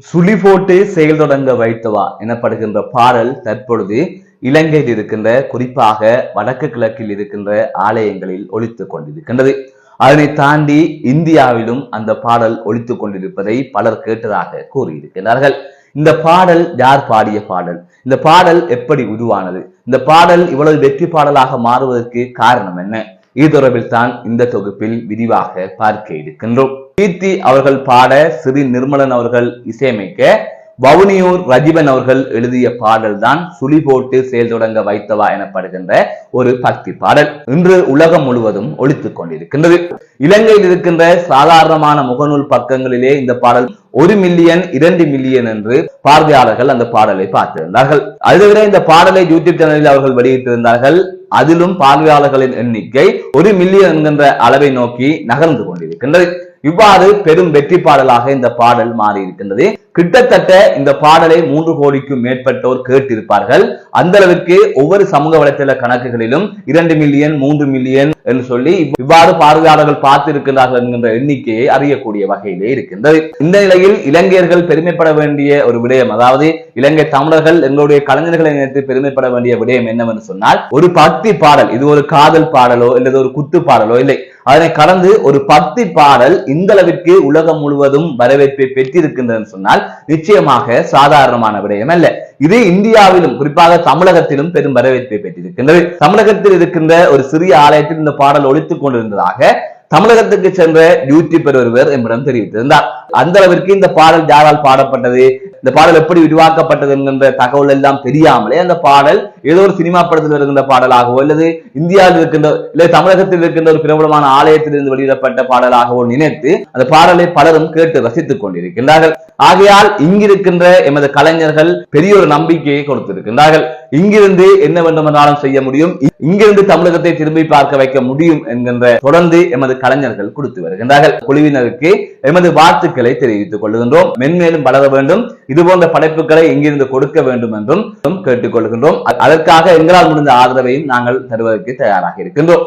சுழி போட்டு செயல் தொடங்க வைத்தவா எனப்படுகின்ற பாடல் தற்பொழுது இலங்கையில் இருக்கின்ற குறிப்பாக வடக்கு கிழக்கில் இருக்கின்ற ஆலயங்களில் ஒலித்துக் கொண்டிருக்கின்றது. அதனை தாண்டி இந்தியாவிலும் அந்த பாடல் ஒலித்துக் கொண்டிருப்பதை பலர் கேட்டதாக கூறியிருக்கிறார்கள். இந்த பாடல் யார் பாடிய பாடல்? இந்த பாடல் எப்படி உருவானது? இந்த பாடல் இவ்வளவு வெற்றி பாடலாக மாறுவதற்கு காரணம் என்ன? இது தொடர்பில் தான் இந்த தொகுப்பில் விரிவாக பார்க்க இருக்கின்றோம். கீர்த்தி அவர்கள் பாட, ஸ்ரீ நிர்மலன் அவர்கள் இசையமைக்க, வவுனியூர் ரஜீவன் அவர்கள் எழுதிய பாடல் தான் சுழி போட்டு செயல் தொடங்க வைத்தவா எனப்படுகின்ற ஒரு பக்தி பாடல் இன்று உலகம் முழுவதும் ஒலித்துக் கொண்டிருக்கின்றது. இலங்கையில் இருக்கின்ற சாதாரணமான முகநூல் பக்கங்களிலே இந்த பாடல் 1 மில்லியன் 2 மில்லியன் என்று பார்வையாளர்கள் அந்த பாடலை பார்த்திருந்தார்கள். அதை விட இந்த பாடலை யூடியூப் சேனலில் அவர்கள் வெளியிட்டிருந்தார்கள். அதிலும் பார்வையாளர்களின் எண்ணிக்கை 1 மில்லியன் என்கின்ற அளவை நோக்கி நகர்ந்து கொண்டிருக்கின்றது. இவ்வாறு பெரும் வெற்றி பாடலாக இந்த பாடல் மாறி இருக்கின்றது. கிட்டத்தட்ட இந்த பாடலை 3 கோடிக்கும் மேற்பட்டோர் கேட்டிருப்பார்கள். அந்த அளவிற்கு ஒவ்வொரு சமூக வலைத்தள கணக்குகளிலும் 2 மில்லியன் 3 மில்லியன் என்று சொல்லி இவ்வாறு பார்வையாளர்கள் பார்த்திருக்கிறார்கள் என்கின்ற எண்ணிக்கையை அறியக்கூடிய வகையிலே இருக்கின்றது. இந்த நிலையில் இலங்கையர்கள் பெருமைப்பட வேண்டிய ஒரு விடயம், அதாவது இலங்கை தமிழர்கள் எங்களுடைய கலைஞர்களை நினைத்து பெருமைப்பட வேண்டிய விடயம் என்னவென்று சொன்னால், ஒரு பக்தி பாடல், இது ஒரு காதல் பாடலோ அல்லது ஒரு குத்து பாடலோ இல்லை, அதனை கடந்து ஒரு பக்தி பாடல் இந்த அளவிற்கு உலகம் முழுவதும் வரவேற்பை பெற்றிருக்கின்றது சொன்னால் நிச்சயமாக சாதாரணமான விடயம் அல்ல. இது இந்தியாவிலும் குறிப்பாக தமிழகத்திலும் பெரும் வரவேற்பை பெற்றிருக்கின்றது. தமிழகத்தில் இருக்கின்ற ஒரு சிறிய ஆலயத்தில் இந்த பாடல் ஒலித்துக் கொண்டிருந்ததாக தமிழகத்துக்கு சென்ற யூடியூபர் ஒருவர் என்னிடம் தெரிவித்திருந்தார். அந்த அளவிற்கு இந்த பாடல் யாரால் பாடப்பட்டது, இந்த பாடல் எப்படி உருவாக்கப்பட்டது என்கின்ற தகவல் எல்லாம் தெரியாமலே அந்த பாடல் ஏதோ ஒரு சினிமா படத்தில் இருக்கின்ற பாடலாகவோ அல்லது இந்தியாவில் இருக்கின்ற இல்லை தமிழகத்தில் இருக்கின்ற ஒரு பிரபலமான ஆலயத்திலிருந்து வெளியிடப்பட்ட பாடலாகவோ நினைத்து அந்த பாடலை பலரும் கேட்டு ரசித்துக் கொண்டிருக்கின்றார்கள். ஆகையால் இங்கிருக்கின்ற எமது கலைஞர்கள் பெரிய ஒரு நம்பிக்கையை கொடுத்திருக்கின்றார்கள். இங்கிருந்து என்ன வேண்டுமென்றாலும் செய்ய முடியும், இங்கிருந்து தமிழகத்தை திரும்பி பார்க்க வைக்க முடியும் என்கின்ற தொடர்ந்து எமது கலைஞர்கள் கொடுத்து வருகின்றார்கள். குழுவினருக்கு எமது வாழ்த்துக்களை தெரிவித்துக் கொள்கின்றோம். மென்மேலும் வளர வேண்டும், இது போன்ற படைப்புகளை இங்கிருந்து கொடுக்க வேண்டும் என்றும் கேட்டுக் கொள்கின்றோம். அதற்காக எங்களால் முடிந்த ஆதரவையும் நாங்கள் தருவதற்கு தயாராக இருக்கின்றோம்.